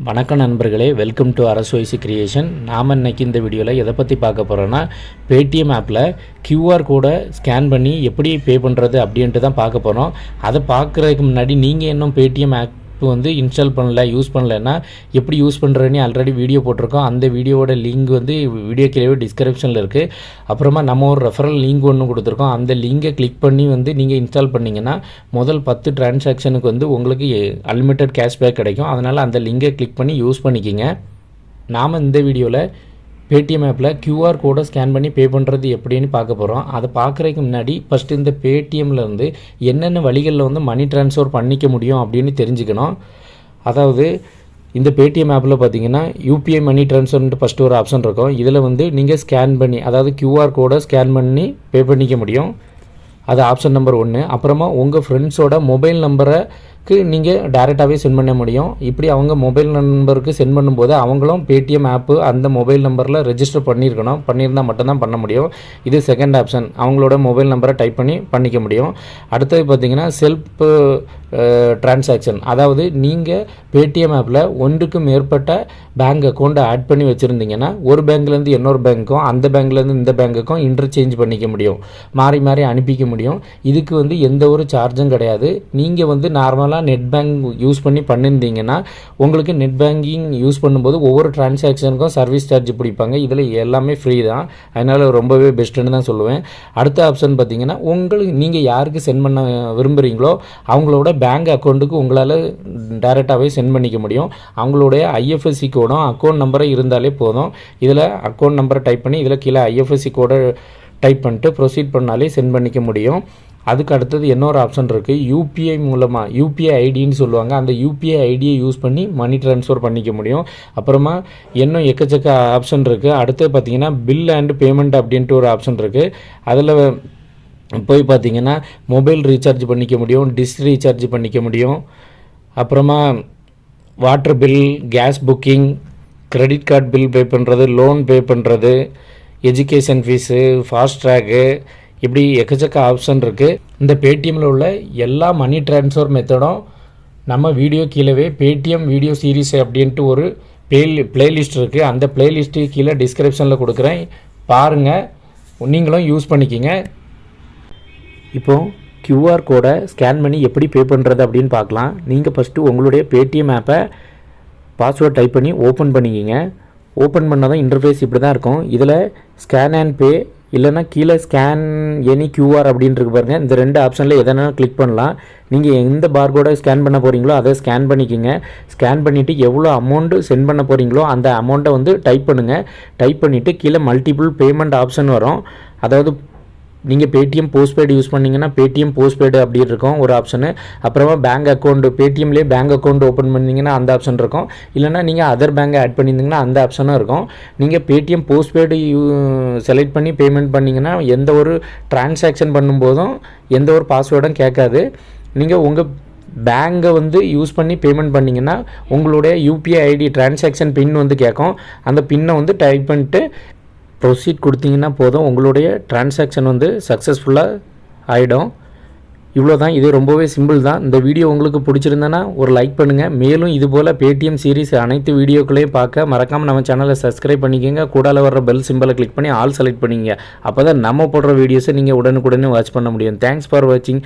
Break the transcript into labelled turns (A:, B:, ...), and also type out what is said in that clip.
A: வணக்கம் நண்பர்களே, welcome to அரசு ஐஷு கிரியேஷன். நாம் இன்றைக்கி இந்த வீடியோவில் எதை பற்றி பார்க்க போகிறோன்னா, பேடிஎம் ஆப்பில் QR கோடை ஸ்கேன் பண்ணி எப்படி பே பண்ணுறது அப்படின்ட்டு தான் பார்க்க போகிறோம். அதை பார்க்குறதுக்கு முன்னாடி நீங்கள் இன்னும் பேடிஎம் ஆப் வந்து இன்ஸ்டால் பண்ணல, யூஸ் பண்ணலைன்னா எப்படி யூஸ் பண்ணுறதுன்னு ஆல்ரெடி வீடியோ போட்டிருக்கோம். அந்த வீடியோவோட லிங்க் வந்து வீடியோ கீழே டிஸ்கிரிப்ஷனில் இருக்குது. அப்புறமா நம்ம ஒரு ரெஃபரல் லிங்க் ஒன்று கொடுத்துருக்கோம். அந்த லிங்கை கிளிக் பண்ணி வந்து நீங்கள் இன்ஸ்டால் பண்ணிங்கன்னா முதல் 10 டிரான்சாக்ஷனுக்கு வந்து உங்களுக்கு அன்லிமிட்டட் கேஷ்பேக் கிடைக்கும். அதனால் அந்த லிங்கை கிளிக் பண்ணி யூஸ் பண்ணிக்கிங்க. நாம் இந்த வீடியோவில் பேடிஎம் ஆப்பில் QR கோடை ஸ்கேன் பண்ணி பே பண்ணுறது எப்படின்னு பார்க்க போகிறோம். அதை பார்க்குறதுக்கு முன்னாடி ஃபஸ்ட்டு இந்த பேடிஎம்லேருந்து என்னென்ன வழிகளில் வந்து மணி ட்ரான்ஸ்ஃபர் பண்ணிக்க முடியும் அப்படின்னு தெரிஞ்சுக்கணும். அதாவது இந்த பேடிஎம் ஆப்பில் பார்த்தீங்கன்னா UPI மணி ட்ரான்ஸ்ஃபர்ன்ட்டு ஃபஸ்ட்டு ஒரு ஆப்ஷன் இருக்கும். இதில் வந்து நீங்கள் ஸ்கேன் பண்ணி, அதாவது QR கோடை ஸ்கேன் பண்ணி பே பண்ணிக்க முடியும். அது ஆப்ஷன் நம்பர் 1. அப்புறமா உங்கள் ஃப்ரெண்ட்ஸோட மொபைல் நம்பருக்கு நீங்கள் டைரெக்டாகவே சென்ட் பண்ண முடியும். இப்படி அவங்க மொபைல் நம்பருக்கு சென்ட் பண்ணும்போது அவங்களும் பேடிஎம் ஆப்பு அந்த மொபைல் நம்பரில் ரெஜிஸ்டர் பண்ணியிருந்தால் மட்டும்தான் பண்ண முடியும். இது செகண்ட் ஆப்ஷன். அவங்களோட மொபைல் நம்பரை டைப் பண்ணி பண்ணிக்க முடியும். அடுத்தது பார்த்திங்கன்னா செல்ஃப் டிரான்சாக்ஷன். அதாவது நீங்கள் பேடிஎம் ஆப்பில் ஒன்றுக்கு மேற்பட்ட பேங்க் அக்கௌண்ட்டை ஆட் பண்ணி வச்சுருந்தீங்கன்னா ஒரு பேங்க்லேருந்து இன்னொரு பேங்க்கும் அந்த பேங்க்லேருந்து இந்த பேங்க்குக்கும் இன்டர்சேஞ்ச் பண்ணிக்க முடியும், மாறி மாறி அனுப்பிக்க முடியும். இதுக்கு வந்து எந்த ஒரு சார்ஜும் கிடையாது. நீங்கள் வந்து நார்மலாக நெட் பேங்க் யூஸ் பண்ணி பண்ணியிருந்தீங்கன்னா உங்களுக்கு நெட் பேங்கிங் யூஸ் பண்ணும்போது ஒவ்வொரு டிரான்சாக்ஷனுக்கும் சர்வீஸ் சார்ஜ் பிடிப்பாங்க. இதில் எல்லாமே ஃப்ரீ தான். அதனால் ரொம்பவே பெஸ்ட்டுன்னு தான் சொல்லுவேன். அடுத்த ஆப்ஷன் பார்த்திங்கன்னா, உங்களுக்கு நீங்கள் யாருக்கு சென்ட் பண்ண விரும்புகிறீங்களோ அவங்களோட பேங்க் அக்கௌண்ட்டுக்கு உங்களால் டைரெக்டாகவே சென்ட் பண்ணிக்க முடியும். அவங்களுடைய IFSC கோடும் அக்கௌண்ட் நம்பரும் இருந்தாலே போதும். இதில் அக்கௌண்ட் நம்பரை டைப் பண்ணி இதில் கீழே IFSC கோடை டைப் பண்ணிட்டு ப்ரொசீட் பண்ணாலே சென்ட் பண்ணிக்க முடியும். அதுக்கு அடுத்தது இன்னொரு ஆப்ஷன் இருக்குது. UPI மூலமாக UPI ஐடின்னு சொல்லுவாங்க. அந்த UPI ஐடியை யூஸ் பண்ணி மணி ட்ரான்ஸ்ஃபர் பண்ணிக்க முடியும். அப்புறமா இன்னும் எக்கச்சக்க ஆப்ஷன் இருக்குது. அடுத்து பார்த்திங்கன்னா பில் அண்ட் பேமெண்ட் அப்படின்ட்டு ஒரு ஆப்ஷன் இருக்குது. அதில் போய் பார்த்திங்கன்னா மொபைல் ரீசார்ஜ் பண்ணிக்க முடியும், டிஷ் ரீசார்ஜ் பண்ணிக்க முடியும். அப்புறமா water bill, gas booking, credit card bill pay பண்ணுறது, லோன் பே பண்ணுறது, எஜுகேஷன் ஃபீஸு, ஃபாஸ்ட் ட்ராக்கு, இப்படி எக்கச்சக்க ஆப்ஷன் இருக்குது. இந்த பேடிஎம்மில் உள்ள எல்லா மணி ட்ரான்ஸ்ஃபர் மெத்தடும் நம்ம வீடியோ கீழே பேடிஎம் வீடியோ சீரீஸ் அப்படின்ட்டு ஒரு பிளேலிஸ்ட் இருக்குது. அந்த பிளேலிஸ்ட்டு கீழே டிஸ்கிரிப்ஷனில் கொடுக்குறேன், பாருங்கள், நீங்களும் யூஸ் பண்ணிக்கிங்க. இப்போது QR கோடை ஸ்கேன் பண்ணி எப்படி பே பண்ணுறது அப்படின்னு பார்க்கலாம். நீங்கள் ஃபஸ்ட்டு உங்களுடைய பேடிஎம் ஆப்பை பாஸ்வேர்ட் டைப் பண்ணி ஓப்பன் பண்ணிக்கிங்க. ஓப்பன் பண்ணால் தான் இன்டர்ஃபேஸ் இப்படி தான் இருக்கும். இதில் ஸ்கேன் அண்ட் பே இல்லைனா கீழே ஸ்கேன் எனி QR அப்படின்ட்டு இருக்கு பாருங்கள். இந்த 2 ஆப்ஷனில் எதனா கிளிக் பண்ணலாம். நீங்கள் எந்த பார்கோடை ஸ்கேன் பண்ண போகிறீங்களோ அதை ஸ்கேன் பண்ணிக்கோங்க. ஸ்கேன் பண்ணிவிட்டு எவ்வளோ அமௌண்ட்டு சென்ட் பண்ண போகிறீங்களோ அந்த அமௌண்ட்டை வந்து டைப் பண்ணுங்கள். டைப் பண்ணிவிட்டு கீழே மல்டிபிள் பேமெண்ட் ஆப்ஷன் வரும். அதாவது நீங்கள் பேடிஎம் போஸ்ட்பெய்டு யூஸ் பண்ணிங்கன்னா பேடிஎம் போஸ்ட்பெய்டு அப்படி இருக்கும் ஒரு ஆப்ஷனு. அப்புறமா பேங்க் அக்கௌண்ட்டு, பேடிஎம்லேயே பேங்க் அக்கௌண்ட் ஓப்பன் பண்ணிங்கன்னா அந்த ஆப்ஷன் இருக்கும். இல்லைனா நீங்கள் அதர் பேங்கை ஆட் பண்ணியிருந்தீங்கன்னா அந்த ஆப்ஷனும் இருக்கும். நீங்கள் பேடிஎம் போஸ்ட்பெய்டு செலக்ட் பண்ணி பேமெண்ட் பண்ணிங்கன்னா எந்த ஒரு டிரான்சாக்ஷன் பண்ணும்போதும் எந்த ஒரு பாஸ்வேர்டும் கேட்காது. நீங்கள் உங்கள் பேங்கை வந்து யூஸ் பண்ணி பேமெண்ட் பண்ணிங்கன்னா உங்களுடைய UPI ஐடி டிரான்சாக்ஷன் பின் வந்து கேட்கும். அந்த பின்னை வந்து டைப் பண்ணிட்டு ப்ரொசீட் கொடுத்தீங்கன்னா போதும், உங்களுடைய டிரான்சாக்ஷன் வந்து சக்ஸஸ்ஃபுல்லாக ஆகிடும். இவ்வளோ தான். இது ரொம்பவே சிம்பிள் தான். இந்த வீடியோ உங்களுக்கு பிடிச்சிருந்தேன்னா ஒரு லைக் பண்ணுங்கள். மேலும் இதுபோல் பேடிஎம் சீரிஸ் அனைத்து வீடியோக்களையும் பார்க்க மறக்காமல் நம்ம சேனலை சப்ஸ்கிரைப் பண்ணிக்கோங்க. கூடால வர்ற பெல் சிம்பிளை கிளிக் பண்ணி ஆல் செலக்ட் பண்ணிங்க. அப்போ தான் நம்ம போடுற வீடியோஸை நீங்கள் உடனுக்குடனே வாட்ச் பண்ண முடியும். தேங்க்ஸ் ஃபார் வாட்சிங்.